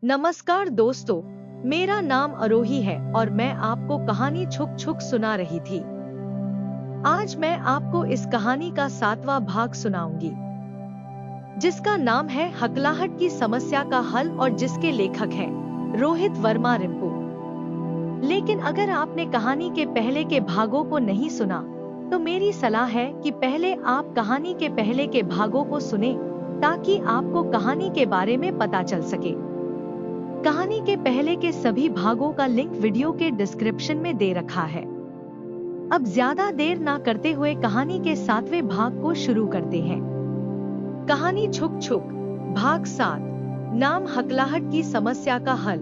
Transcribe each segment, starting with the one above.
नमस्कार दोस्तों, मेरा नाम आरोही है और मैं आपको कहानी छुक छुक सुना रही थी। आज मैं आपको इस कहानी का 7वां भाग सुनाऊंगी, जिसका नाम है हकलाहट की समस्या का हल और जिसके लेखक हैं रोहित वर्मा रिंकू। लेकिन अगर आपने कहानी के पहले के भागों को नहीं सुना, तो मेरी सलाह है कि पहले आप कहानी के पहले के भागों को सुने, ताकि आपको कहानी के बारे में पता चल सके। कहानी के पहले के सभी भागों का लिंक वीडियो के डिस्क्रिप्शन में दे रखा है। अब ज्यादा देर ना करते हुए कहानी के 7वें भाग को शुरू करते हैं। कहानी छुक छुक भाग 7, नाम हकलाहट की समस्या का हल।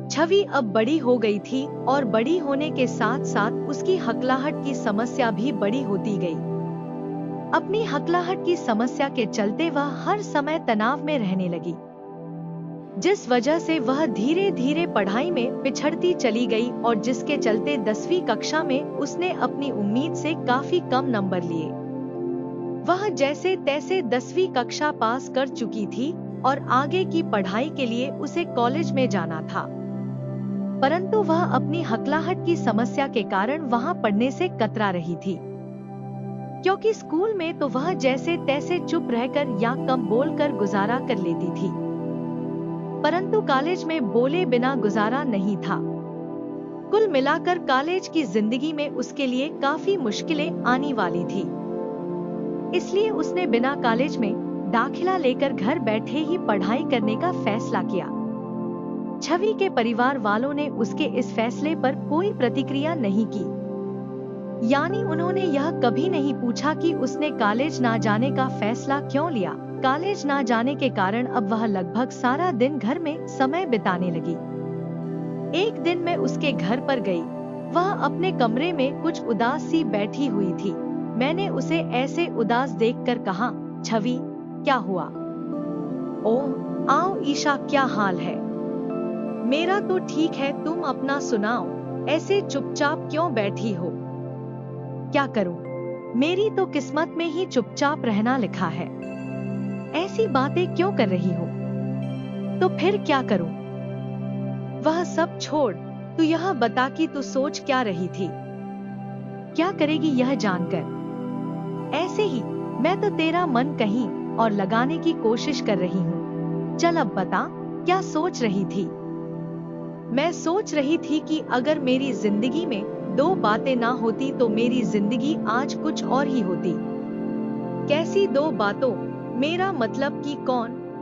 छवि अब बड़ी हो गई थी और बड़ी होने के साथ साथ उसकी हकलाहट की समस्या भी बड़ी होती गई। अपनी हकलाहट की समस्या के चलते वह हर समय तनाव में रहने लगी, जिस वजह से वह धीरे धीरे पढ़ाई में पिछड़ती चली गई और जिसके चलते 10वीं कक्षा में उसने अपनी उम्मीद से काफी कम नंबर लिए। वह जैसे तैसे 10वीं कक्षा पास कर चुकी थी और आगे की पढ़ाई के लिए उसे कॉलेज में जाना था, परंतु वह अपनी हकलाहट की समस्या के कारण वहां पढ़ने से कतरा रही थी, क्योंकि स्कूल में तो वह जैसे तैसे चुप रहकर या कम बोलकर गुजारा कर लेती थी, परंतु कॉलेज में बोले बिना गुजारा नहीं था। कुल मिलाकर कॉलेज की जिंदगी में उसके लिए काफी मुश्किलें आने वाली थी। इसलिए उसने बिना कॉलेज में दाखिला लेकर घर बैठे ही पढ़ाई करने का फैसला किया। छवि के परिवार वालों ने उसके इस फैसले पर कोई प्रतिक्रिया नहीं की, यानी उन्होंने यह कभी नहीं पूछा कि उसने कॉलेज ना जाने का फैसला क्यों लिया। कॉलेज ना जाने के कारण अब वह लगभग सारा दिन घर में समय बिताने लगी। एक दिन मैं उसके घर पर गई। वह अपने कमरे में कुछ उदास सी बैठी हुई थी। मैंने उसे ऐसे उदास देखकर कहा, छवि क्या हुआ? ओह आओ ईशा, क्या हाल है? मेरा तो ठीक है, तुम अपना सुनाओ, ऐसे चुपचाप क्यों बैठी हो? क्या करूं, मेरी तो किस्मत में ही चुपचाप रहना लिखा है। ऐसी बातें क्यों कर रही हो? तो फिर क्या करूं? वह सब छोड़, तू यह बता कि तू सोच क्या रही थी? क्या करेगी यह जानकर? ऐसे ही, मैं तो तेरा मन कहीं और लगाने की कोशिश कर रही हूँ। चल अब बता, क्या सोच रही थी? मैं सोच रही थी कि अगर मेरी जिंदगी में 2 बातें ना होती तो मेरी जिंदगी आज कुछ और ही होती। कैसी 2 बातों? मेरा मतलब कि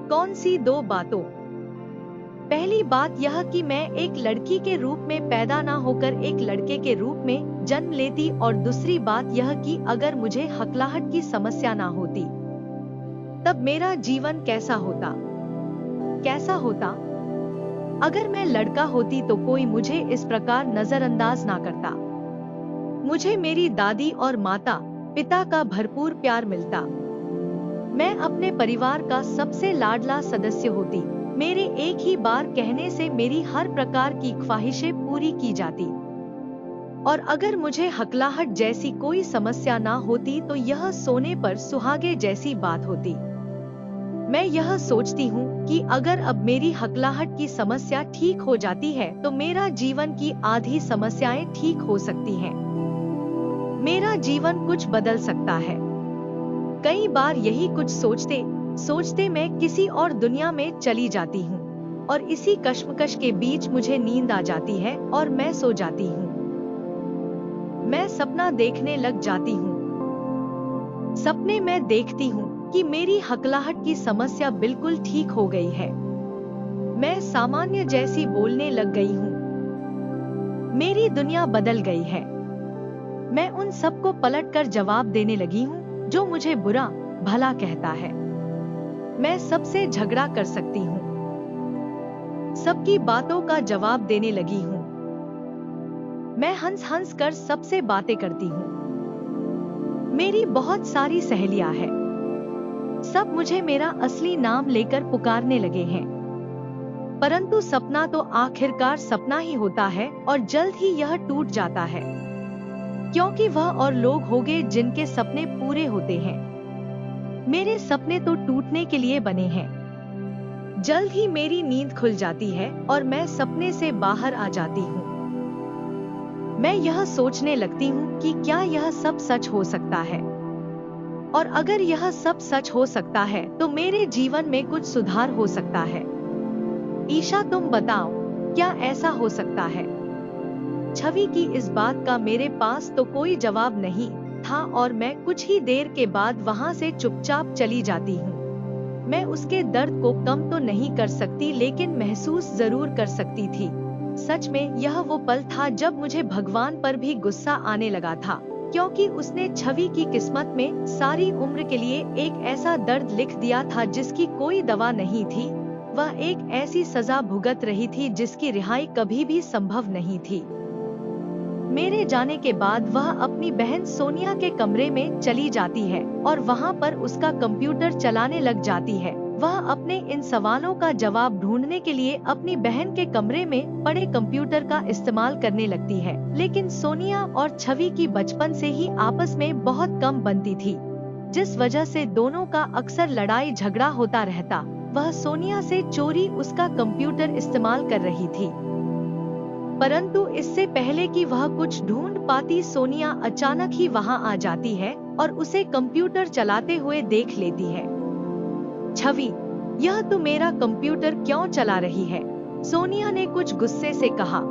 कौन सी 2 बातों? पहली बात यह कि मैं एक लड़की के रूप में पैदा ना होकर एक लड़के के रूप में जन्म लेती, और दूसरी बात यह कि अगर मुझे हकलाहट की समस्या ना होती, तब मेरा जीवन कैसा होता? कैसा होता? अगर मैं लड़का होती तो कोई मुझे इस प्रकार नजरअंदाज ना करता। मुझे मेरी दादी और माता पिता का भरपूर प्यार मिलता। मैं अपने परिवार का सबसे लाडला सदस्य होती। मेरे एक ही बार कहने से मेरी हर प्रकार की ख्वाहिशें पूरी की जाती। और अगर मुझे हकलाहट जैसी कोई समस्या ना होती तो यह सोने पर सुहागे जैसी बात होती। मैं यह सोचती हूँ कि अगर अब मेरी हकलाहट की समस्या ठीक हो जाती है तो मेरा जीवन की आधी समस्याएं ठीक हो सकती हैं। मेरा जीवन कुछ बदल सकता है। कई बार यही कुछ सोचते सोचते मैं किसी और दुनिया में चली जाती हूँ, और इसी कश्मकश के बीच मुझे नींद आ जाती है और मैं सो जाती हूँ। मैं सपना देखने लग जाती हूँ। सपने में देखती हूँ कि मेरी हकलाहट की समस्या बिल्कुल ठीक हो गई है। मैं सामान्य जैसी बोलने लग गई हूँ। मेरी दुनिया बदल गई है। मैं उन सबको पलटकर जवाब देने लगी हूँ जो मुझे बुरा भला कहता है। मैं सबसे झगड़ा कर सकती हूँ। सबकी बातों का जवाब देने लगी हूँ। मैं हंस हंस कर सबसे बातें करती हूँ। मेरी बहुत सारी सहेलियां हैं। सब मुझे मेरा असली नाम लेकर पुकारने लगे हैं। परंतु सपना तो आखिरकार सपना ही होता है और जल्द ही यह टूट जाता है, क्योंकि वह और लोग होंगे जिनके सपने पूरे होते हैं। मेरे सपने तो टूटने के लिए बने हैं। जल्द ही मेरी नींद खुल जाती है और मैं सपने से बाहर आ जाती हूँ। मैं यह सोचने लगती हूँ कि क्या यह सब सच हो सकता है, और अगर यह सब सच हो सकता है तो मेरे जीवन में कुछ सुधार हो सकता है। ईशा, तुम बताओ, क्या ऐसा हो सकता है? छवि की इस बात का मेरे पास तो कोई जवाब नहीं था और मैं कुछ ही देर के बाद वहां से चुपचाप चली जाती हूँ। मैं उसके दर्द को कम तो नहीं कर सकती, लेकिन महसूस जरूर कर सकती थी। सच में यह वो पल था जब मुझे भगवान पर भी गुस्सा आने लगा था, क्योंकि उसने छवि की किस्मत में सारी उम्र के लिए एक ऐसा दर्द लिख दिया था जिसकी कोई दवा नहीं थी। वह एक ऐसी सजा भुगत रही थी जिसकी रिहाई कभी भी संभव नहीं थी। मेरे जाने के बाद वह अपनी बहन सोनिया के कमरे में चली जाती है और वहां पर उसका कंप्यूटर चलाने लग जाती है। वह अपने इन सवालों का जवाब ढूंढने के लिए अपनी बहन के कमरे में पड़े कंप्यूटर का इस्तेमाल करने लगती है, लेकिन सोनिया और छवि की बचपन से ही आपस में बहुत कम बनती थी, जिस वजह से दोनों का अक्सर लड़ाई झगड़ा होता रहता। वह सोनिया से चोरी उसका कंप्यूटर इस्तेमाल कर रही थी, परंतु इससे पहले कि वह कुछ ढूंढ पाती, सोनिया अचानक ही वहां आ जाती है और उसे कंप्यूटर चलाते हुए देख लेती है। छवि, यह तू मेरा कंप्यूटर क्यों चला रही है? सोनिया ने कुछ गुस्से से कहा।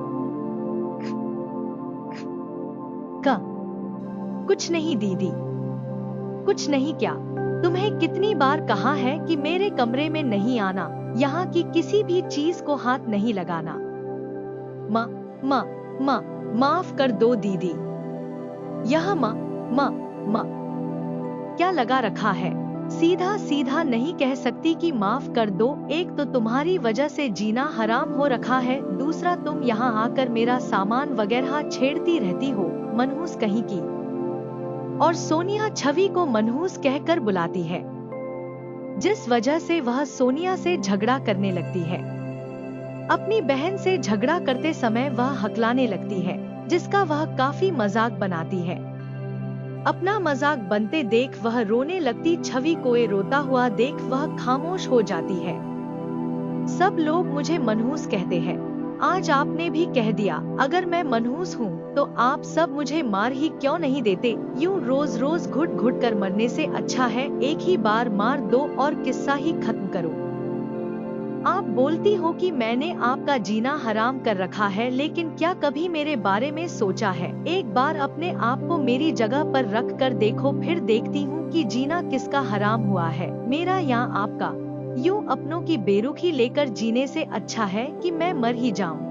कुछ नहीं दीदी, कुछ नहीं। क्या तुम्हें कितनी बार कहा है कि मेरे कमरे में नहीं आना, यहाँ की किसी भी चीज को हाथ नहीं लगाना। माफ कर दो दीदी। यह माँ क्या लगा रखा है? सीधा सीधा नहीं कह सकती कि माफ कर दो। एक तो तुम्हारी वजह से जीना हराम हो रखा है, दूसरा तुम यहाँ आकर मेरा सामान वगैरह छेड़ती रहती हो, मनहूस कहीं की। और सोनिया छवि को मनहूस कहकर बुलाती है, जिस वजह से वह सोनिया से झगड़ा करने लगती है। अपनी बहन से झगड़ा करते समय वह हकलाने लगती है, जिसका वह काफी मजाक बनाती है। अपना मजाक बनते देख वह रोने लगती। छवि को रोता हुआ देख वह खामोश हो जाती है। सब लोग मुझे मनहूस कहते हैं, आज आपने भी कह दिया। अगर मैं मनहूस हूँ तो आप सब मुझे मार ही क्यों नहीं देते? यूं रोज रोज घुट घुट कर मरने से अच्छा है एक ही बार मार दो और किस्सा ही खत्म करो। आप बोलती हो कि मैंने आपका जीना हराम कर रखा है, लेकिन क्या कभी मेरे बारे में सोचा है? एक बार अपने आप को मेरी जगह पर रख कर देखो, फिर देखती हूँ कि जीना किसका हराम हुआ है, मेरा या आपका। यूं अपनों की बेरुखी लेकर जीने से अच्छा है कि मैं मर ही जाऊं।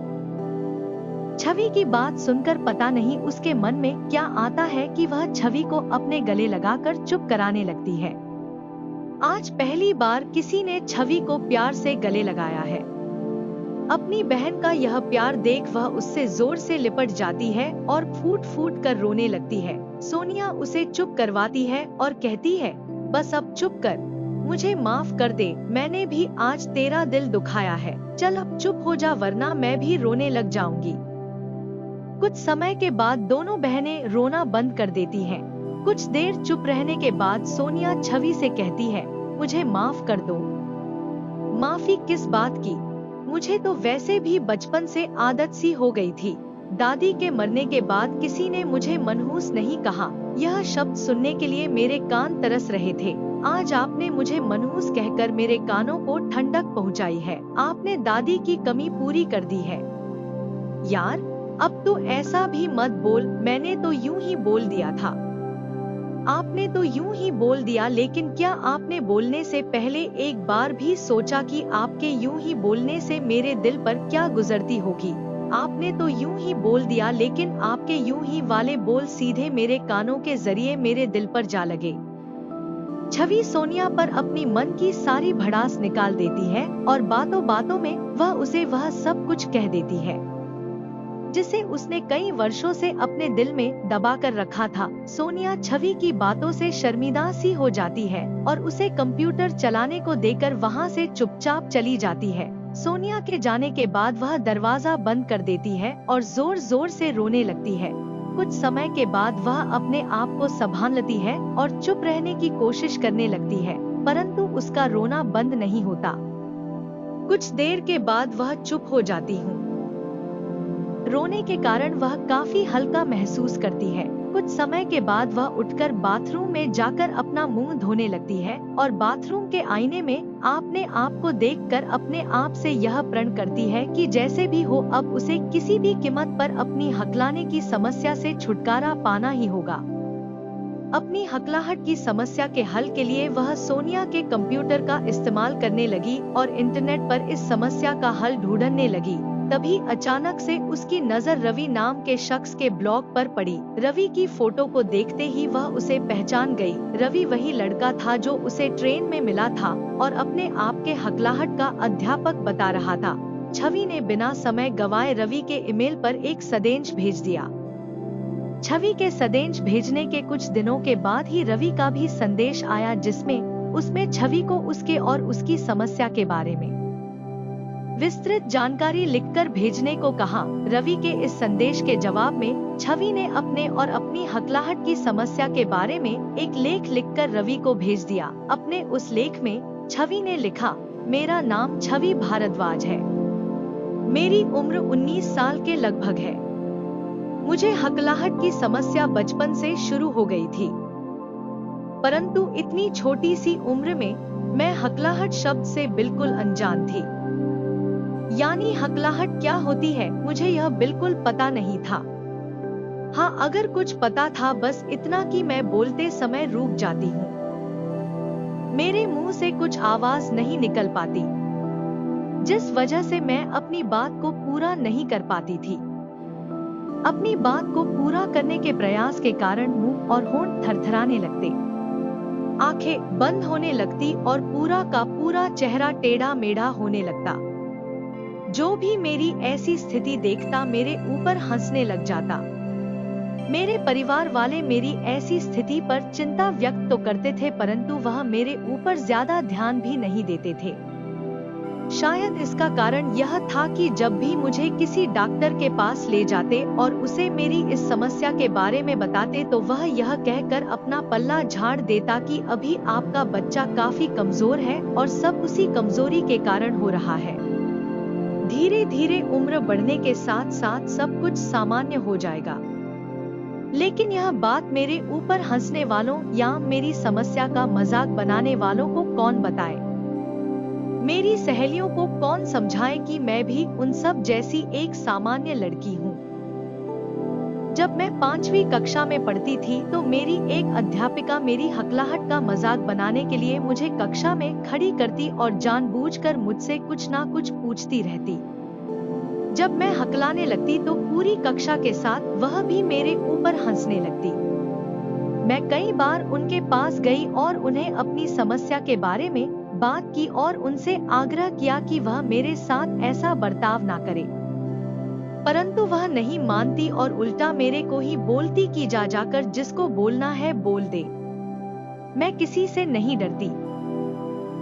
छवि की बात सुनकर पता नहीं उसके मन में क्या आता है कि वह छवि को अपने गले लगाकर चुप कराने लगती है। आज पहली बार किसी ने छवि को प्यार से गले लगाया है। अपनी बहन का यह प्यार देख वह उससे जोर से लिपट जाती है और फूट फूट कर रोने लगती है। सोनिया उसे चुप करवाती है और कहती है, बस अब चुप कर, मुझे माफ कर दे, मैंने भी आज तेरा दिल दुखाया है। चल अब चुप हो जा, वरना मैं भी रोने लग जाऊंगी। कुछ समय के बाद दोनों बहनें रोना बंद कर देती हैं। कुछ देर चुप रहने के बाद सोनिया छवि से कहती है, मुझे माफ कर दो। माफी किस बात की? मुझे तो वैसे भी बचपन से आदत सी हो गई थी। दादी के मरने के बाद किसी ने मुझे मनहूस नहीं कहा। यह शब्द सुनने के लिए मेरे कान तरस रहे थे। आज आपने मुझे मनहूस कहकर मेरे कानों को ठंडक पहुंचाई है। आपने दादी की कमी पूरी कर दी है। यार, अब तो ऐसा भी मत बोल, मैंने तो यूं ही बोल दिया था। आपने तो यूं ही बोल दिया, लेकिन क्या आपने बोलने से पहले एक बार भी सोचा कि आपके यूं ही बोलने से मेरे दिल पर क्या गुजरती होगी? आपने तो यूं ही बोल दिया, लेकिन आपके यूं ही वाले बोल सीधे मेरे कानों के जरिए मेरे दिल पर जा लगे। छवि सोनिया पर अपनी मन की सारी भड़ास निकाल देती है और बातों बातों में वह उसे वह सब कुछ कह देती है जिसे उसने कई वर्षों से अपने दिल में दबा कर रखा था। सोनिया छवि की बातों से शर्मिंदा सी हो जाती है और उसे कंप्यूटर चलाने को देकर वहां से चुपचाप चली जाती है। सोनिया के जाने के बाद वह दरवाजा बंद कर देती है और जोर जोर से रोने लगती है। कुछ समय के बाद वह अपने आप को संभाल लेती है और चुप रहने की कोशिश करने लगती है, परंतु उसका रोना बंद नहीं होता। कुछ देर के बाद वह चुप हो जाती हूँ। रोने के कारण वह काफी हल्का महसूस करती है। कुछ समय के बाद वह उठकर बाथरूम में जाकर अपना मुंह धोने लगती है और बाथरूम के आईने में अपने आप को देखकर अपने आप से यह प्रण करती है कि जैसे भी हो अब उसे किसी भी कीमत पर अपनी हकलाने की समस्या से छुटकारा पाना ही होगा। अपनी हकलाहट की समस्या के हल के लिए वह सोनिया के कंप्यूटर का इस्तेमाल करने लगी और इंटरनेट पर इस समस्या का हल ढूंढने लगी। तभी अचानक से उसकी नजर रवि नाम के शख्स के ब्लॉग पर पड़ी। रवि की फोटो को देखते ही वह उसे पहचान गई। रवि वही लड़का था जो उसे ट्रेन में मिला था और अपने आप के हकलाहट का अध्यापक बता रहा था। छवि ने बिना समय गवाए रवि के ईमेल पर एक संदेश भेज दिया। छवि के संदेश भेजने के कुछ दिनों के बाद ही रवि का भी संदेश आया, जिसमें उसमें छवि को उसके और उसकी समस्या के बारे में विस्तृत जानकारी लिखकर भेजने को कहा। रवि के इस संदेश के जवाब में छवि ने अपने और अपनी हकलाहट की समस्या के बारे में एक लेख लिखकर रवि को भेज दिया। अपने उस लेख में छवि ने लिखा, मेरा नाम छवि भारद्वाज है। मेरी उम्र 19 साल के लगभग है। मुझे हकलाहट की समस्या बचपन से शुरू हो गई थी, परंतु इतनी छोटी सी उम्र में मैं हकलाहट शब्द से बिल्कुल अनजान थी। यानी हकलाहट क्या होती है मुझे यह बिल्कुल पता नहीं था। हाँ, अगर कुछ पता था बस इतना कि मैं बोलते समय रुक जाती हूँ। मेरे मुंह से कुछ आवाज नहीं निकल पाती, जिस वजह से मैं अपनी बात को पूरा नहीं कर पाती थी। अपनी बात को पूरा करने के प्रयास के कारण मुंह और होंठ थरथराने लगते, आंखें बंद होने लगती और पूरा का पूरा चेहरा टेढ़ा मेढ़ा होने लगता। जो भी मेरी ऐसी स्थिति देखता मेरे ऊपर हंसने लग जाता। मेरे परिवार वाले मेरी ऐसी स्थिति पर चिंता व्यक्त तो करते थे, परंतु वह मेरे ऊपर ज्यादा ध्यान भी नहीं देते थे। शायद इसका कारण यह था कि जब भी मुझे किसी डॉक्टर के पास ले जाते और उसे मेरी इस समस्या के बारे में बताते तो वह यह कहकर अपना पल्ला झाड़ देता कि अभी आपका बच्चा काफी कमजोर है और सब उसी कमजोरी के कारण हो रहा है। धीरे धीरे उम्र बढ़ने के साथ साथ सब कुछ सामान्य हो जाएगा। लेकिन यह बात मेरे ऊपर हंसने वालों या मेरी समस्या का मजाक बनाने वालों को कौन बताए? मेरी सहेलियों को कौन समझाए कि मैं भी उन सब जैसी एक सामान्य लड़की हूँ? जब मैं 5वीं कक्षा में पढ़ती थी तो मेरी एक अध्यापिका मेरी हकलाहट का मजाक बनाने के लिए मुझे कक्षा में खड़ी करती और जानबूझकर मुझसे कुछ ना कुछ पूछती रहती। जब मैं हकलाने लगती तो पूरी कक्षा के साथ वह भी मेरे ऊपर हंसने लगती। मैं कई बार उनके पास गई और उन्हें अपनी समस्या के बारे में बात की और उनसे आग्रह किया कि वह मेरे साथ ऐसा बर्ताव ना करे, परंतु वह नहीं मानती और उल्टा मेरे को ही बोलती कि जा जाकर जिसको बोलना है बोल दे। मैं किसी से नहीं डरती।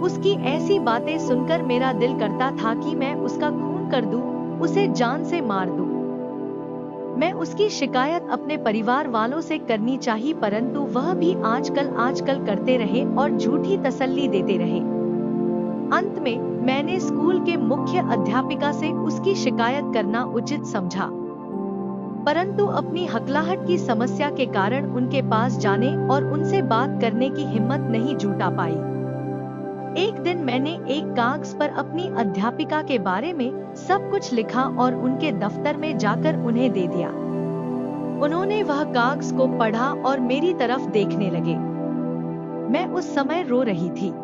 उसकी ऐसी बातें सुनकर मेरा दिल करता था कि मैं उसका खून कर दूं, उसे जान से मार दूं। मैं उसकी शिकायत अपने परिवार वालों से करनी चाहिए, परंतु वह भी आजकल करते रहे और झूठी तसल्ली देते रहे। अंत में मैंने स्कूल के मुख्य अध्यापिका से उसकी शिकायत करना उचित समझा, परंतु अपनी हकलाहट की समस्या के कारण उनके पास जाने और उनसे बात करने की हिम्मत नहीं जुटा पाई। एक दिन मैंने एक कागज पर अपनी अध्यापिका के बारे में सब कुछ लिखा और उनके दफ्तर में जाकर उन्हें दे दिया। उन्होंने वह कागज को पढ़ा और मेरी तरफ देखने लगे। मैं उस समय रो रही थी।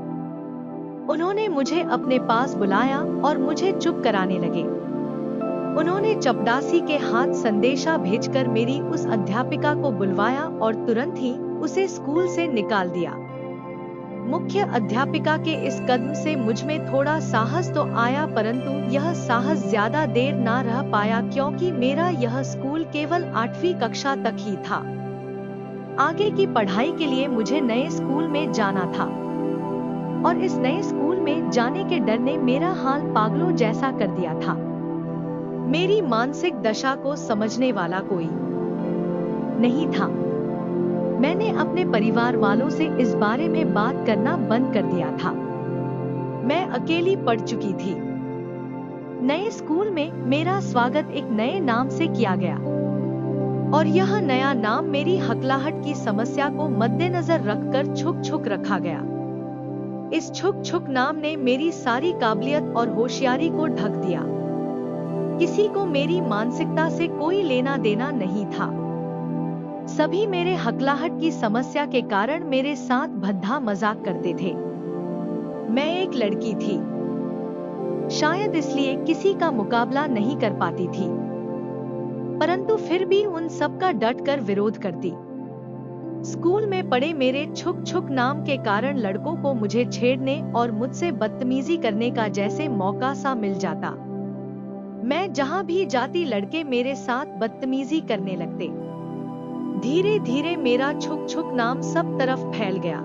उन्होंने मुझे अपने पास बुलाया और मुझे चुप कराने लगे। उन्होंने चपरासी के हाथ संदेशा भेजकर मेरी उस अध्यापिका को बुलवाया और तुरंत ही उसे स्कूल से निकाल दिया। मुख्य अध्यापिका के इस कदम से मुझ में थोड़ा साहस तो आया, परंतु यह साहस ज्यादा देर ना रह पाया क्योंकि मेरा यह स्कूल केवल 8वीं कक्षा तक ही था। आगे की पढ़ाई के लिए मुझे नए स्कूल में जाना था और इस नए स्कूल में जाने के डर ने मेरा हाल पागलों जैसा कर दिया था। मेरी मानसिक दशा को समझने वाला कोई नहीं था। मैंने अपने परिवार वालों से इस बारे में बात करना बंद कर दिया था। मैं अकेली पड़ चुकी थी। नए स्कूल में मेरा स्वागत एक नए नाम से किया गया और यह नया नाम मेरी हकलाहट की समस्या को मद्देनजर रखकर छुक छुक रखा गया। इस छुक छुक नाम ने मेरी सारी काबिलियत और होशियारी को ढक दिया। किसी को मेरी मानसिकता से कोई लेना देना नहीं था। सभी मेरे हकलाहट की समस्या के कारण मेरे साथ भद्दा मजाक करते थे। मैं एक लड़की थी, शायद इसलिए किसी का मुकाबला नहीं कर पाती थी, परंतु फिर भी उन सब का डट कर विरोध करती। स्कूल में पढ़े मेरे छुक छुक नाम के कारण लड़कों को मुझे छेड़ने और मुझसे बदतमीजी करने का जैसे मौका सा मिल जाता। मैं जहां भी जाती लड़के मेरे साथ बदतमीजी करने लगते। धीरे धीरे मेरा छुक छुक नाम सब तरफ फैल गया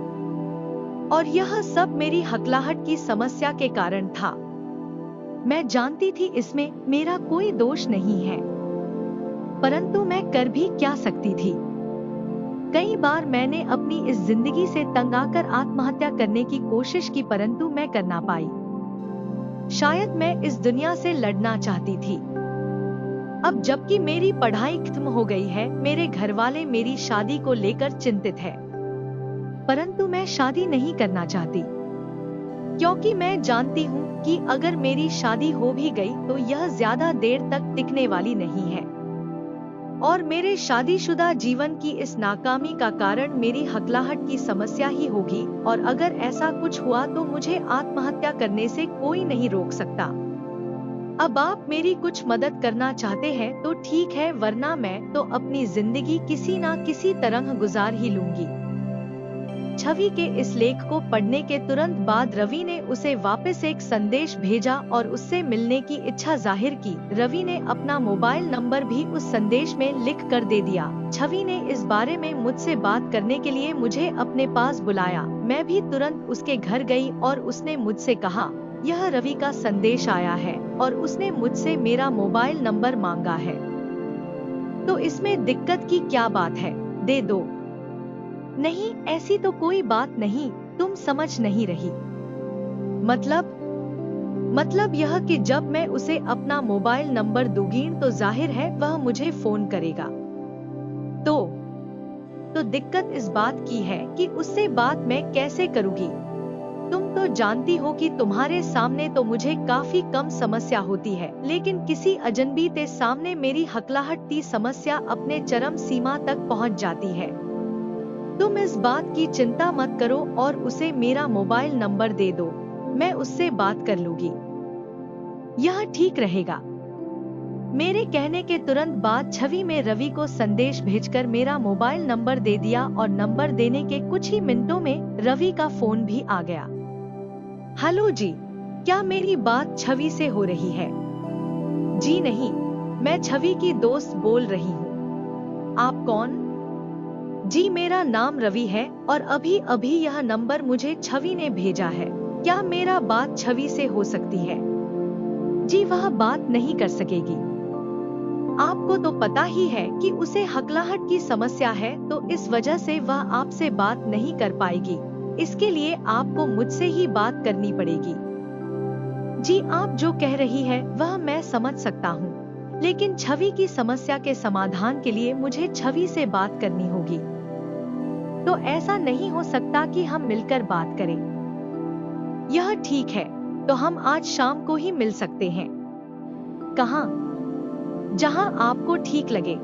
और यह सब मेरी हकलाहट की समस्या के कारण था। मैं जानती थी इसमें मेरा कोई दोष नहीं है, परंतु मैं कर भी क्या सकती थी। कई बार मैंने अपनी इस जिंदगी से तंग आकर आत्महत्या करने की कोशिश की, परंतु मैं कर ना पाई। शायद मैं इस दुनिया से लड़ना चाहती थी। अब जबकि मेरी पढ़ाई खत्म हो गई है, मेरे घर वाले मेरी शादी को लेकर चिंतित है, परंतु मैं शादी नहीं करना चाहती, क्योंकि मैं जानती हूँ कि अगर मेरी शादी हो भी गई तो यह ज्यादा देर तक टिकने वाली नहीं है और मेरे शादीशुदा जीवन की इस नाकामी का कारण मेरी हकलाहट की समस्या ही होगी। और अगर ऐसा कुछ हुआ तो मुझे आत्महत्या करने से कोई नहीं रोक सकता। अब आप मेरी कुछ मदद करना चाहते हैं तो ठीक है, वरना मैं तो अपनी जिंदगी किसी ना किसी तरह गुजार ही लूंगी। छवि के इस लेख को पढ़ने के तुरंत बाद रवि ने उसे वापस एक संदेश भेजा और उससे मिलने की इच्छा जाहिर की। रवि ने अपना मोबाइल नंबर भी उस संदेश में लिख कर दे दिया। छवि ने इस बारे में मुझसे बात करने के लिए मुझे अपने पास बुलाया। मैं भी तुरंत उसके घर गई और उसने मुझसे कहा, यह रवि का संदेश आया है और उसने मुझसे मेरा मोबाइल नंबर मांगा है, तो इसमें दिक्कत की क्या बात है, दे दो। नहीं, ऐसी तो कोई बात नहीं, तुम समझ नहीं रही। मतलब यह कि जब मैं उसे अपना मोबाइल नंबर दूंगी तो जाहिर है वह मुझे फोन करेगा। तो दिक्कत इस बात की है कि उससे बात मैं कैसे करूंगी। तुम तो जानती हो कि तुम्हारे सामने तो मुझे काफी कम समस्या होती है, लेकिन किसी अजनबी के सामने मेरी हकलाहट की समस्या अपने चरम सीमा तक पहुंच जाती है। तुम इस बात की चिंता मत करो और उसे मेरा मोबाइल नंबर दे दो, मैं उससे बात कर लूंगी, यह ठीक रहेगा। मेरे कहने के तुरंत बाद छवि में रवि को संदेश भेजकर मेरा मोबाइल नंबर दे दिया और नंबर देने के कुछ ही मिनटों में रवि का फोन भी आ गया। हेलो जी, क्या मेरी बात छवि से हो रही है? जी नहीं, मैं छवि की दोस्त बोल रही हूँ। आप कौन? जी, मेरा नाम रवि है और अभी अभी यह नंबर मुझे छवि ने भेजा है। क्या मेरा बात छवि से हो सकती है? जी, वह बात नहीं कर सकेगी। आपको तो पता ही है कि उसे हकलाहट की समस्या है, तो इस वजह से वह आपसे बात नहीं कर पाएगी। इसके लिए आपको मुझसे ही बात करनी पड़ेगी। जी, आप जो कह रही है वह मैं समझ सकता हूँ, लेकिन छवि की समस्या के समाधान के लिए मुझे छवि से बात करनी होगी। तो ऐसा नहीं हो सकता कि हम मिलकर बात करें। यह ठीक है, तो हम आज शाम को ही मिल सकते हैं। कहाँ? जहां आपको ठीक लगे।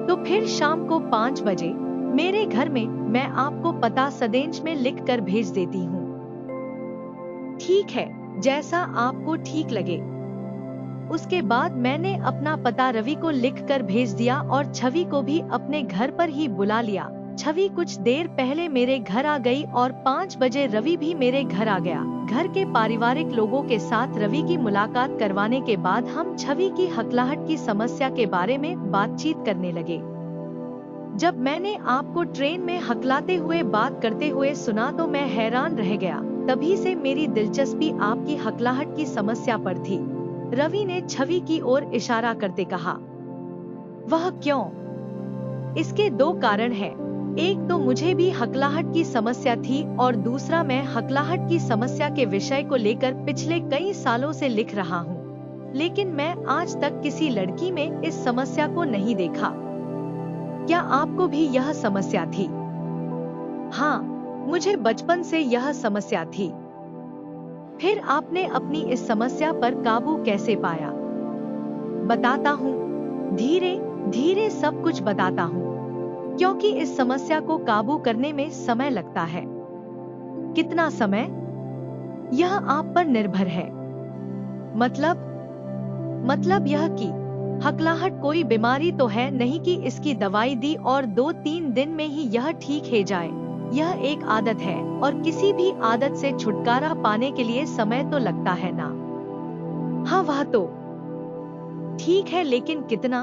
तो फिर शाम को 5 बजे मेरे घर में, मैं आपको पता संदेश में लिख कर भेज देती हूँ। ठीक है, जैसा आपको ठीक लगे। उसके बाद मैंने अपना पता रवि को लिख कर भेज दिया और छवि को भी अपने घर पर ही बुला लिया। छवि कुछ देर पहले मेरे घर आ गई और 5 बजे रवि भी मेरे घर आ गया। घर के पारिवारिक लोगों के साथ रवि की मुलाकात करवाने के बाद हम छवि की हकलाहट की समस्या के बारे में बातचीत करने लगे। जब मैंने आपको ट्रेन में हकलाते हुए बात करते हुए सुना तो मैं हैरान रह गया। तभी से मेरी दिलचस्पी आपकी हकलाहट की समस्या पर थी। रवि ने छवि की ओर इशारा करते कहा। वह क्यों? इसके 2 कारण हैं। एक तो मुझे भी हकलाहट की समस्या थी और दूसरा मैं हकलाहट की समस्या के विषय को लेकर पिछले कई सालों से लिख रहा हूँ। लेकिन मैं आज तक किसी लड़की में इस समस्या को नहीं देखा। क्या आपको भी यह समस्या थी? हाँ, मुझे बचपन से यह समस्या थी। फिर आपने अपनी इस समस्या पर काबू कैसे पाया? बताता हूँ, धीरे धीरे सब कुछ बताता हूँ, क्योंकि इस समस्या को काबू करने में समय लगता है। कितना समय? यह आप पर निर्भर है। मतलब यह कि हकलाहट कोई बीमारी तो है नहीं कि इसकी दवाई दी और 2-3 दिन में ही यह ठीक हो जाए। यह एक आदत है और किसी भी आदत से छुटकारा पाने के लिए समय तो लगता है ना। हाँ, वह तो ठीक है, लेकिन कितना?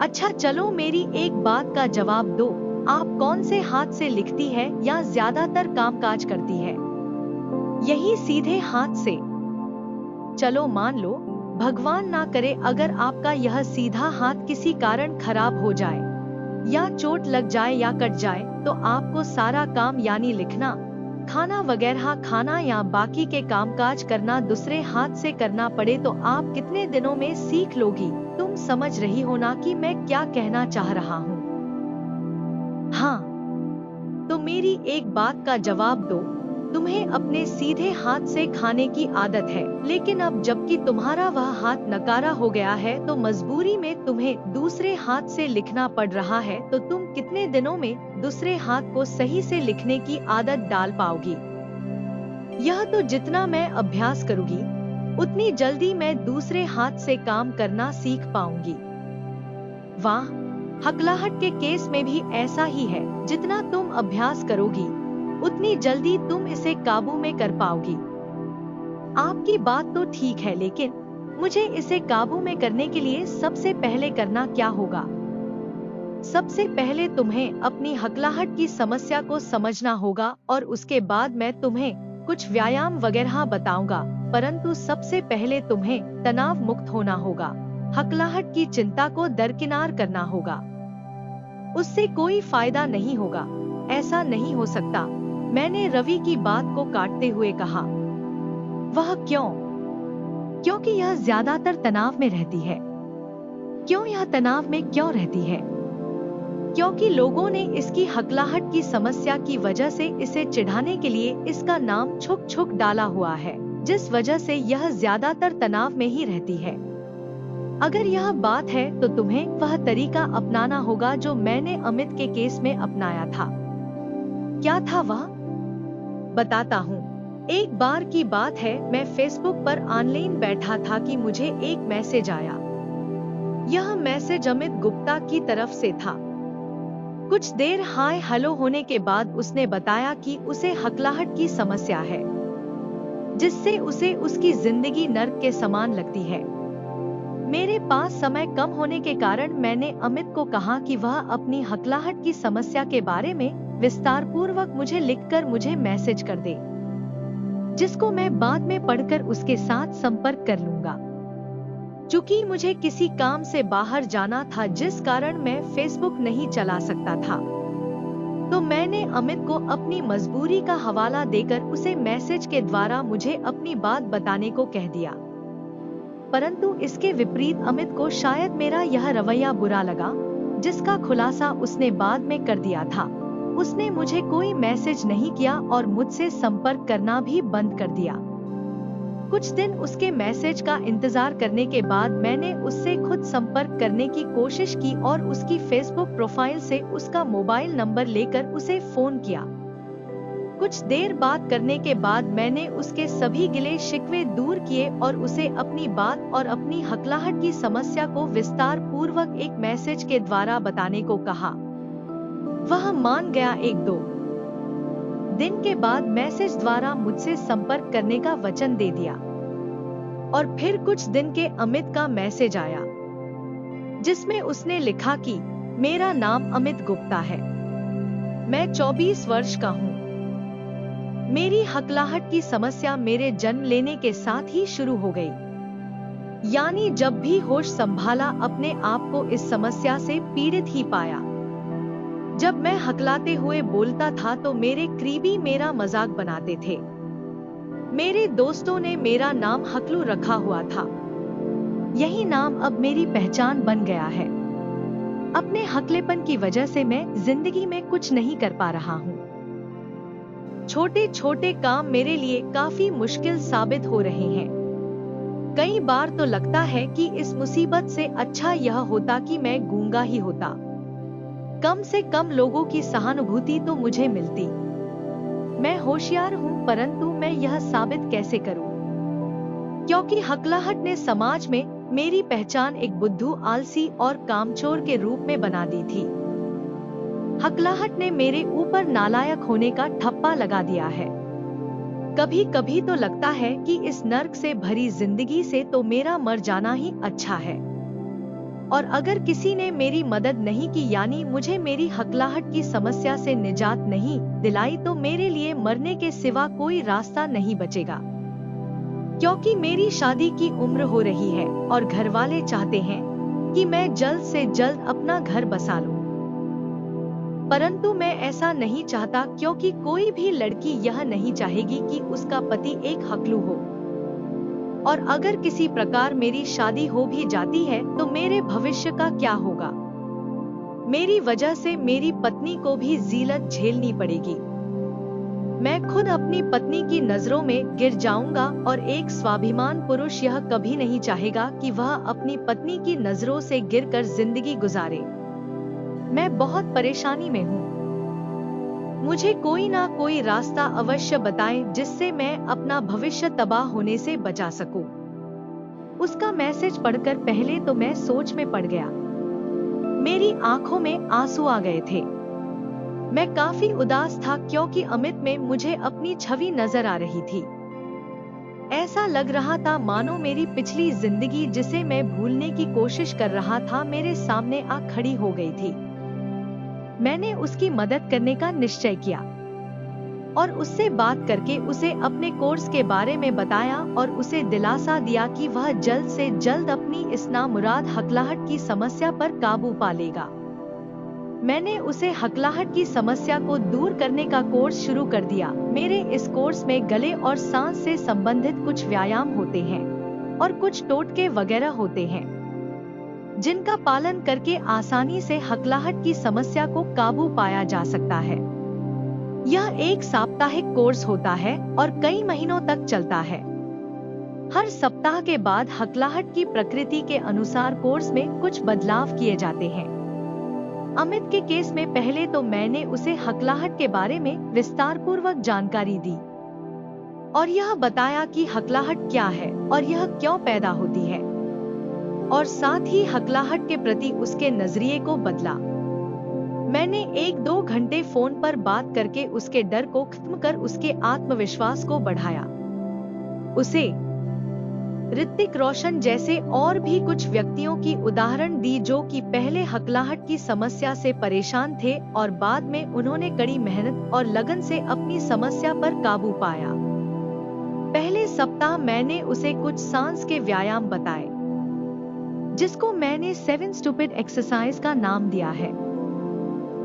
अच्छा चलो मेरी एक बात का जवाब दो, आप कौन से हाथ से लिखती है या ज्यादातर कामकाज करती है? यही सीधे हाथ से। चलो मान लो, भगवान ना करे अगर आपका यह सीधा हाथ किसी कारण खराब हो जाए या चोट लग जाए या कट जाए, तो आपको सारा काम यानी लिखना, खाना वगैरह खाना या बाकी के कामकाज करना दूसरे हाथ से करना पड़े तो आप कितने दिनों में सीख लोगी? तुम समझ रही हो ना कि मैं क्या कहना चाह रहा हूँ? हाँ, तो मेरी एक बात का जवाब दो, तुम्हें अपने सीधे हाथ से खाने की आदत है, लेकिन अब जबकि तुम्हारा वह हाथ नकारा हो गया है तो मजबूरी में तुम्हें दूसरे हाथ से लिखना पड़ रहा है, तो तुम कितने दिनों में दूसरे हाथ को सही से लिखने की आदत डाल पाओगी? यह तो जितना मैं अभ्यास करूंगी उतनी जल्दी मैं दूसरे हाथ से काम करना सीख पाऊंगी। वाह, हकलाहट के केस में भी ऐसा ही है, जितना तुम अभ्यास करोगी उतनी जल्दी तुम इसे काबू में कर पाओगी। आपकी बात तो ठीक है, लेकिन मुझे इसे काबू में करने के लिए सबसे पहले करना क्या होगा? सबसे पहले तुम्हें अपनी हकलाहट की समस्या को समझना होगा और उसके बाद मैं तुम्हें कुछ व्यायाम वगैरह बताऊंगा, परंतु सबसे पहले तुम्हें तनाव मुक्त होना होगा। हकलाहट की चिंता को दरकिनार करना होगा। उससे कोई फायदा नहीं होगा। ऐसा नहीं हो सकता, मैंने रवि की बात को काटते हुए कहा। वह क्यों? क्योंकि यह ज्यादातर तनाव में रहती है। क्यों यह तनाव में क्यों रहती है? क्योंकि लोगों ने इसकी हकलाहट की समस्या की वजह से इसे चिढ़ाने के लिए इसका नाम छुक छुक डाला हुआ है, जिस वजह से यह ज्यादातर तनाव में ही रहती है। अगर यह बात है तो तुम्हें वह तरीका अपनाना होगा जो मैंने अमित के केस में अपनाया था। क्या था वह? बताता हूँ। एक बार की बात है, मैं फेसबुक पर ऑनलाइन बैठा था कि मुझे एक मैसेज आया। यह मैसेज अमित गुप्ता की तरफ से था। कुछ देर हाय हेलो होने के बाद उसने बताया कि उसे हकलाहट की समस्या है, जिससे उसे उसकी जिंदगी नर्क के समान लगती है। मेरे पास समय कम होने के कारण मैंने अमित को कहा कि वह अपनी हकलाहट की समस्या के बारे में विस्तार पूर्वक मुझे लिखकर मुझे मैसेज कर दे, जिसको मैं बाद में पढ़कर उसके साथ संपर्क कर लूंगा। चूंकि मुझे किसी काम से बाहर जाना था जिस कारण मैं फेसबुक नहीं चला सकता था, तो मैंने अमित को अपनी मजबूरी का हवाला देकर उसे मैसेज के द्वारा मुझे अपनी बात बताने को कह दिया। परंतु इसके विपरीत अमित को शायद मेरा यह रवैया बुरा लगा, जिसका खुलासा उसने बाद में कर दिया था। उसने मुझे कोई मैसेज नहीं किया और मुझसे संपर्क करना भी बंद कर दिया। कुछ दिन उसके मैसेज का इंतजार करने के बाद मैंने उससे खुद संपर्क करने की कोशिश की और उसकी फेसबुक प्रोफाइल से उसका मोबाइल नंबर लेकर उसे फोन किया। कुछ देर बात करने के बाद मैंने उसके सभी गिले शिकवे दूर किए और उसे अपनी बात और अपनी हकलाहट की समस्या को विस्तार पूर्वक एक मैसेज के द्वारा बताने को कहा। वह मान गया। 1-2 दिन के बाद मैसेज द्वारा मुझसे संपर्क करने का वचन दे दिया। और फिर कुछ दिन के अमित का मैसेज आया, जिसमें उसने लिखा कि मेरा नाम अमित गुप्ता है, मैं 24 वर्ष का हूँ। मेरी हकलाहट की समस्या मेरे जन्म लेने के साथ ही शुरू हो गई। यानी जब भी होश संभाला अपने आप को इस समस्या से पीड़ित ही पाया। जब मैं हकलाते हुए बोलता था तो मेरे करीबी मेरा मजाक बनाते थे। मेरे दोस्तों ने मेरा नाम हकलू रखा हुआ था। यही नाम अब मेरी पहचान बन गया है। अपने हकलेपन की वजह से मैं जिंदगी में कुछ नहीं कर पा रहा हूँ। छोटे छोटे काम मेरे लिए काफी मुश्किल साबित हो रहे हैं। कई बार तो लगता है कि इस मुसीबत से अच्छा यह होता कि मैं गूंगा ही होता। कम से कम लोगों की सहानुभूति तो मुझे मिलती। मैं होशियार हूँ, परंतु मैं यह साबित कैसे करूँ? क्योंकि हकलाहट ने समाज में मेरी पहचान एक बुद्धू, आलसी और कामचोर के रूप में बना दी थी। हकलाहट ने मेरे ऊपर नालायक होने का ठप्पा लगा दिया है। कभी कभी तो लगता है कि इस नर्क से भरी जिंदगी से तो मेरा मर जाना ही अच्छा है। और अगर किसी ने मेरी मदद नहीं की, यानी मुझे मेरी हकलाहट की समस्या से निजात नहीं दिलाई, तो मेरे लिए मरने के सिवा कोई रास्ता नहीं बचेगा। क्योंकि मेरी शादी की उम्र हो रही है और घर वाले चाहते हैं कि मैं जल्द से जल्द अपना घर बसा लूं। परंतु मैं ऐसा नहीं चाहता, क्योंकि कोई भी लड़की यह नहीं चाहेगी कि उसका पति एक हकलू हो। और अगर किसी प्रकार मेरी शादी हो भी जाती है तो मेरे भविष्य का क्या होगा? मेरी वजह से मेरी पत्नी को भी जिल्लत झेलनी पड़ेगी। मैं खुद अपनी पत्नी की नजरों में गिर जाऊंगा और एक स्वाभिमान पुरुष यह कभी नहीं चाहेगा कि वह अपनी पत्नी की नजरों से गिरकर जिंदगी गुजारे। मैं बहुत परेशानी में हूँ। मुझे कोई ना कोई रास्ता अवश्य बताएं जिससे मैं अपना भविष्य तबाह होने से बचा सकूं। उसका मैसेज पढ़कर पहले तो मैं सोच में पड़ गया। मेरी आंखों में आंसू आ गए थे। मैं काफी उदास था, क्योंकि अमित में मुझे अपनी छवि नजर आ रही थी। ऐसा लग रहा था मानो मेरी पिछली जिंदगी, जिसे मैं भूलने की कोशिश कर रहा था, मेरे सामने आ खड़ी हो गई थी। मैंने उसकी मदद करने का निश्चय किया और उससे बात करके उसे अपने कोर्स के बारे में बताया और उसे दिलासा दिया कि वह जल्द से जल्द अपनी इस नामुराद हकलाहट की समस्या पर काबू पा लेगा। मैंने उसे हकलाहट की समस्या को दूर करने का कोर्स शुरू कर दिया। मेरे इस कोर्स में गले और सांस से संबंधित कुछ व्यायाम होते हैं और कुछ टोटके वगैरह होते हैं, जिनका पालन करके आसानी से हकलाहट की समस्या को काबू पाया जा सकता है। यह एक साप्ताहिक कोर्स होता है और कई महीनों तक चलता है। हर सप्ताह के बाद हकलाहट की प्रकृति के अनुसार कोर्स में कुछ बदलाव किए जाते हैं। अमित के केस में पहले तो मैंने उसे हकलाहट के बारे में विस्तार पूर्वक जानकारी दी और यह बताया कि हकलाहट क्या है और यह क्यों पैदा होती है, और साथ ही हकलाहट के प्रति उसके नजरिए को बदला। मैंने 1-2 घंटे फोन पर बात करके उसके डर को खत्म कर उसके आत्मविश्वास को बढ़ाया। उसे ऋतिक रोशन जैसे और भी कुछ व्यक्तियों की उदाहरण दी जो कि पहले हकलाहट की समस्या से परेशान थे और बाद में उन्होंने कड़ी मेहनत और लगन से अपनी समस्या पर काबू पाया। पहले सप्ताह मैंने उसे कुछ सांस के व्यायाम बताए, जिसको मैंने 7 स्टूपिड एक्सरसाइज का नाम दिया है,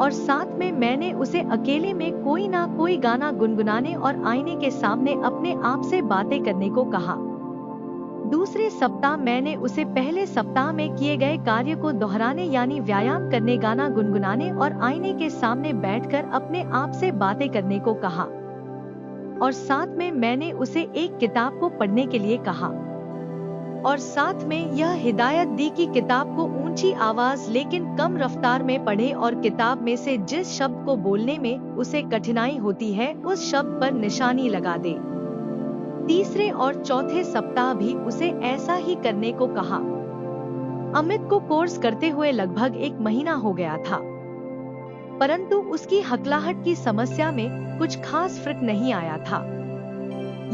और साथ में मैंने उसे अकेले में कोई ना कोई गाना गुनगुनाने और आईने के सामने अपने आप से बातें करने को कहा। दूसरे सप्ताह मैंने उसे पहले सप्ताह में किए गए कार्य को दोहराने, यानी व्यायाम करने, गाना गुनगुनाने और आईने के सामने बैठकर अपने आप से बातें करने को कहा, और साथ में मैंने उसे एक किताब को पढ़ने के लिए कहा और साथ में यह हिदायत दी कि किताब को ऊंची आवाज लेकिन कम रफ्तार में पढ़े और किताब में से जिस शब्द को बोलने में उसे कठिनाई होती है उस शब्द पर निशानी लगा दे। तीसरे और चौथे सप्ताह भी उसे ऐसा ही करने को कहा। अमित को कोर्स करते हुए लगभग 1 महीना हो गया था, परंतु उसकी हकलाहट की समस्या में कुछ खास फर्क नहीं आया था,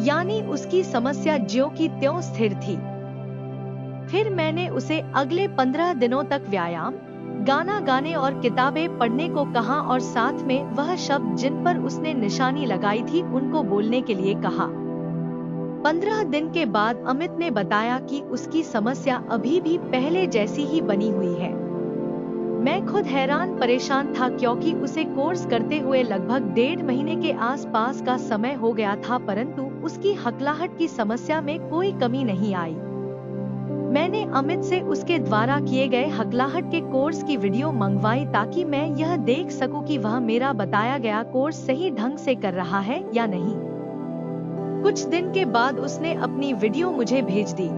यानी उसकी समस्या ज्यों की त्यों स्थिर थी। फिर मैंने उसे अगले 15 दिनों तक व्यायाम, गाना गाने और किताबें पढ़ने को कहा और साथ में वह शब्द जिन पर उसने निशानी लगाई थी उनको बोलने के लिए कहा। 15 दिन के बाद अमित ने बताया कि उसकी समस्या अभी भी पहले जैसी ही बनी हुई है। मैं खुद हैरान परेशान था, क्योंकि उसे कोर्स करते हुए लगभग 1.5 महीने के आसपास का समय हो गया था, परंतु उसकी हकलाहट की समस्या में कोई कमी नहीं आई। मैंने मैंने अमित से उसके द्वारा किए गए हकलाहट के कोर्स की वीडियो मंगवाई ताकि मैं यह देख सकूं कि वह मेरा बताया गया कोर्स सही ढंग से कर रहा है या नहीं। कुछ दिन के बाद उसने अपनी वीडियो मुझे भेज दी।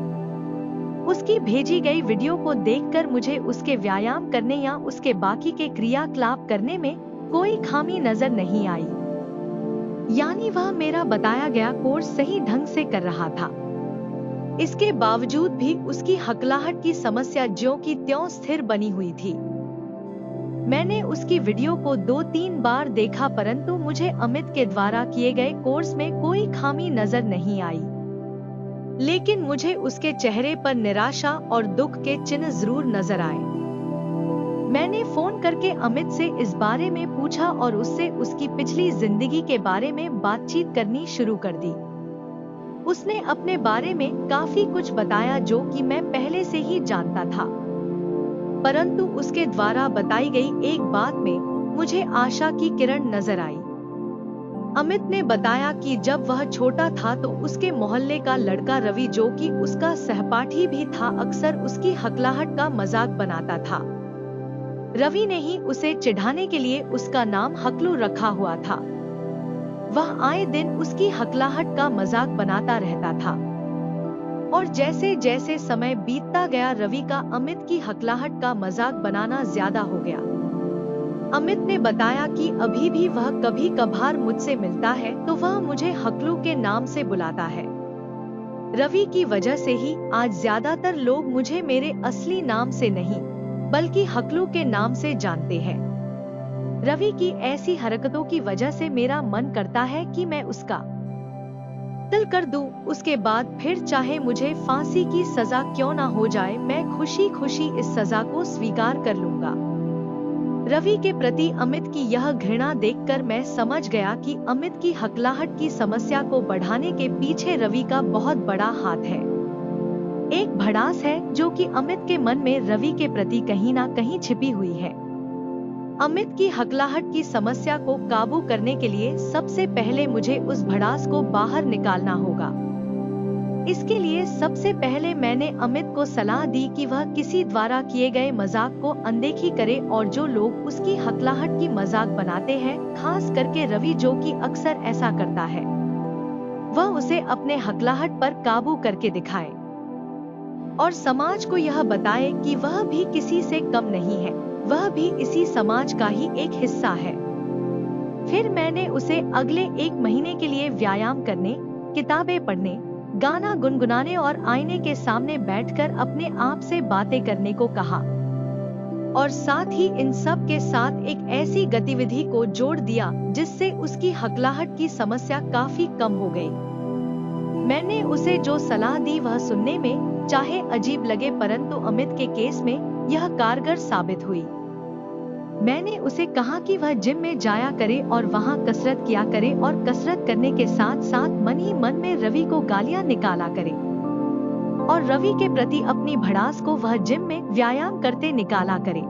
उसकी भेजी गई वीडियो को देखकर मुझे उसके व्यायाम करने या उसके बाकी के क्रियाकलाप करने में कोई खामी नजर नहीं आई। यानी वह मेरा बताया गया कोर्स सही ढंग से कर रहा था। इसके बावजूद भी उसकी हकलाहट की समस्या ज्यों की त्यों स्थिर बनी हुई थी। मैंने उसकी वीडियो को 2-3 बार देखा परंतु मुझे अमित के द्वारा किए गए कोर्स में कोई खामी नजर नहीं आई। लेकिन मुझे उसके चेहरे पर निराशा और दुख के चिन्ह जरूर नजर आए। मैंने फोन करके अमित से इस बारे में पूछा और उससे उसकी पिछली जिंदगी के बारे में बातचीत करनी शुरू कर दी। उसने अपने बारे में काफी कुछ बताया जो कि मैं पहले से ही जानता था, परंतु उसके द्वारा बताई गई एक बात में मुझे आशा की किरण नजर आई। अमित ने बताया कि जब वह छोटा था तो उसके मोहल्ले का लड़का रवि, जो कि उसका सहपाठी भी था, अक्सर उसकी हकलाहट का मजाक बनाता था। रवि ने ही उसे चिढ़ाने के लिए उसका नाम हकलू रखा हुआ था। वह आए दिन उसकी हकलाहट का मजाक बनाता रहता था और जैसे जैसे समय बीतता गया रवि का अमित की हकलाहट का मजाक बनाना ज्यादा हो गया। अमित ने बताया कि अभी भी वह कभी कभार मुझसे मिलता है तो वह मुझे हकलू के नाम से बुलाता है। रवि की वजह से ही आज ज्यादातर लोग मुझे मेरे असली नाम से नहीं बल्कि हकलू के नाम से जानते हैं। रवि की ऐसी हरकतों की वजह से मेरा मन करता है कि मैं उसका कत्ल कर दूं, उसके बाद फिर चाहे मुझे फांसी की सजा क्यों ना हो जाए, मैं खुशी खुशी इस सजा को स्वीकार कर लूंगा। रवि के प्रति अमित की यह घृणा देखकर मैं समझ गया कि अमित की हकलाहट की समस्या को बढ़ाने के पीछे रवि का बहुत बड़ा हाथ है। एक भड़ास है जो कि अमित के मन में रवि के प्रति कहीं ना कहीं छिपी हुई है। अमित की हकलाहट की समस्या को काबू करने के लिए सबसे पहले मुझे उस भड़ास को बाहर निकालना होगा। इसके लिए सबसे पहले मैंने अमित को सलाह दी कि वह किसी द्वारा किए गए मजाक को अनदेखी करे और जो लोग उसकी हकलाहट की मजाक बनाते हैं, खास करके रवि जो कि अक्सर ऐसा करता है, वह उसे अपने हकलाहट पर काबू करके दिखाए और समाज को यह बताए कि वह भी किसी से कम नहीं है, वह भी इसी समाज का ही एक हिस्सा है। फिर मैंने उसे अगले 1 महीने के लिए व्यायाम करने, किताबें पढ़ने, गाना गुनगुनाने और आईने के सामने बैठकर अपने आप से बातें करने को कहा और साथ ही इन सब के साथ एक ऐसी गतिविधि को जोड़ दिया जिससे उसकी हकलाहट की समस्या काफी कम हो गई। मैंने उसे जो सलाह दी वह सुनने में चाहे अजीब लगे परंतु अमित के केस में यह कारगर साबित हुई। मैंने उसे कहा कि वह जिम में जाया करे और वहां कसरत किया करे और कसरत करने के साथ साथ मन ही मन में रवि को गालियां निकाला करे और रवि के प्रति अपनी भड़ास को वह जिम में व्यायाम करते निकाला करे।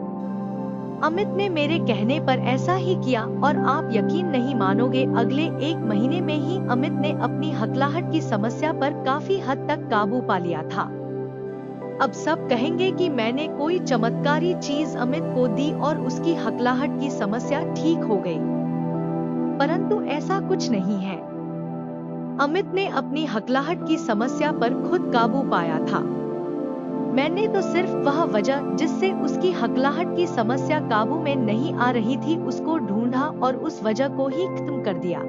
अमित ने मेरे कहने पर ऐसा ही किया और आप यकीन नहीं मानोगे, अगले 1 महीने में ही अमित ने अपनी हकलाहट की समस्या पर काफी हद तक काबू पा लिया था। अब सब कहेंगे कि मैंने कोई चमत्कारी चीज अमित को दी और उसकी हकलाहट की समस्या ठीक हो गई, परंतु ऐसा कुछ नहीं है। अमित ने अपनी हकलाहट की समस्या पर खुद काबू पाया था। मैंने तो सिर्फ वह वजह जिससे उसकी हकलाहट की समस्या काबू में नहीं आ रही थी उसको ढूंढा और उस वजह को ही खत्म कर दिया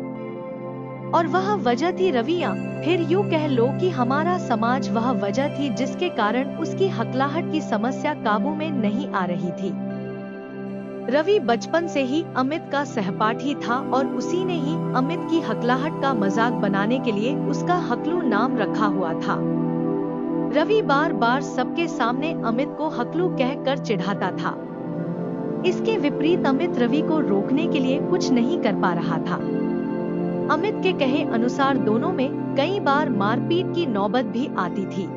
और वह वजह थी रविया। फिर यूं कह लो कि हमारा समाज वह वजह थी जिसके कारण उसकी हकलाहट की समस्या काबू में नहीं आ रही थी। रवि बचपन से ही अमित का सहपाठी था और उसी ने ही अमित की हकलाहट का मजाक बनाने के लिए उसका हकलू नाम रखा हुआ था। रवि बार बार सबके सामने अमित को हकलू कहकर चिढ़ाता था। इसके विपरीत अमित रवि को रोकने के लिए कुछ नहीं कर पा रहा था। अमित के कहे अनुसार दोनों में कई बार मारपीट की नौबत भी आती थी,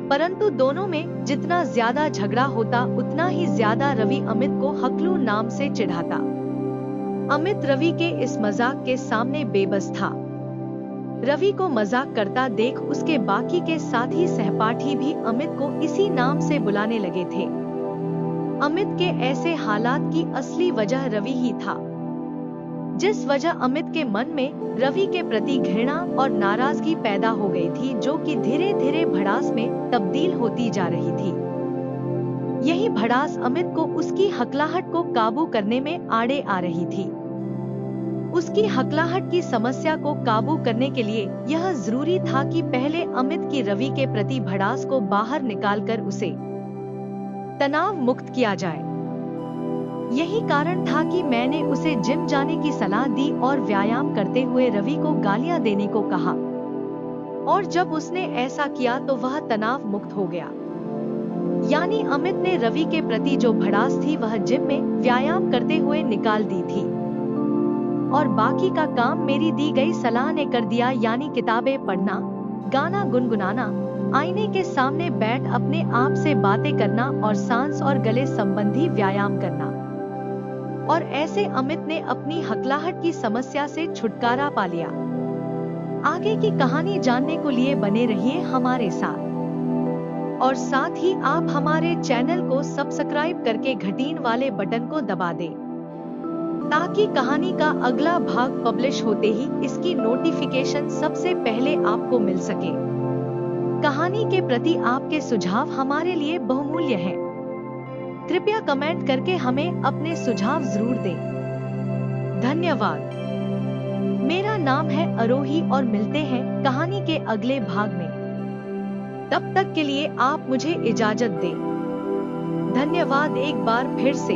परंतु दोनों में जितना ज्यादा झगड़ा होता उतना ही ज्यादा रवि अमित को हकलू नाम से चिढ़ाता। अमित रवि के इस मजाक के सामने बेबस था। रवि को मजाक करता देख उसके बाकी के साथी सहपाठी भी अमित को इसी नाम से बुलाने लगे थे। अमित के ऐसे हालात की असली वजह रवि ही था, जिस वजह अमित के मन में रवि के प्रति घृणा और नाराजगी पैदा हो गई थी, जो कि धीरे धीरे भड़ास में तब्दील होती जा रही थी। यही भड़ास अमित को उसकी हकलाहट को काबू करने में आड़े आ रही थी। उसकी हकलाहट की समस्या को काबू करने के लिए यह जरूरी था कि पहले अमित की रवि के प्रति भड़ास को बाहर निकालकर उसे तनाव मुक्त किया जाए। यही कारण था कि मैंने उसे जिम जाने की सलाह दी और व्यायाम करते हुए रवि को गालियां देने को कहा, और जब उसने ऐसा किया तो वह तनाव मुक्त हो गया। यानी अमित ने रवि के प्रति जो भड़ास थी वह जिम में व्यायाम करते हुए निकाल दी थी, और बाकी का काम मेरी दी गई सलाह ने कर दिया, यानी किताबें पढ़ना, गाना गुनगुनाना, आईने के सामने बैठ अपने आप से बातें करना और सांस और गले संबंधी व्यायाम करना। और ऐसे अमित ने अपनी हकलाहट की समस्या से छुटकारा पा लिया। आगे की कहानी जानने को लिए बने रहिए हमारे साथ, और साथ ही आप हमारे चैनल को सब्सक्राइब करके घंटीन वाले बटन को दबा दें, ताकि कहानी का अगला भाग पब्लिश होते ही इसकी नोटिफिकेशन सबसे पहले आपको मिल सके। कहानी के प्रति आपके सुझाव हमारे लिए बहुमूल्य हैं। कृपया कमेंट करके हमें अपने सुझाव जरूर दें। धन्यवाद। मेरा नाम है आरोही और मिलते हैं कहानी के अगले भाग में। तब तक के लिए आप मुझे इजाजत दें। धन्यवाद एक बार फिर से।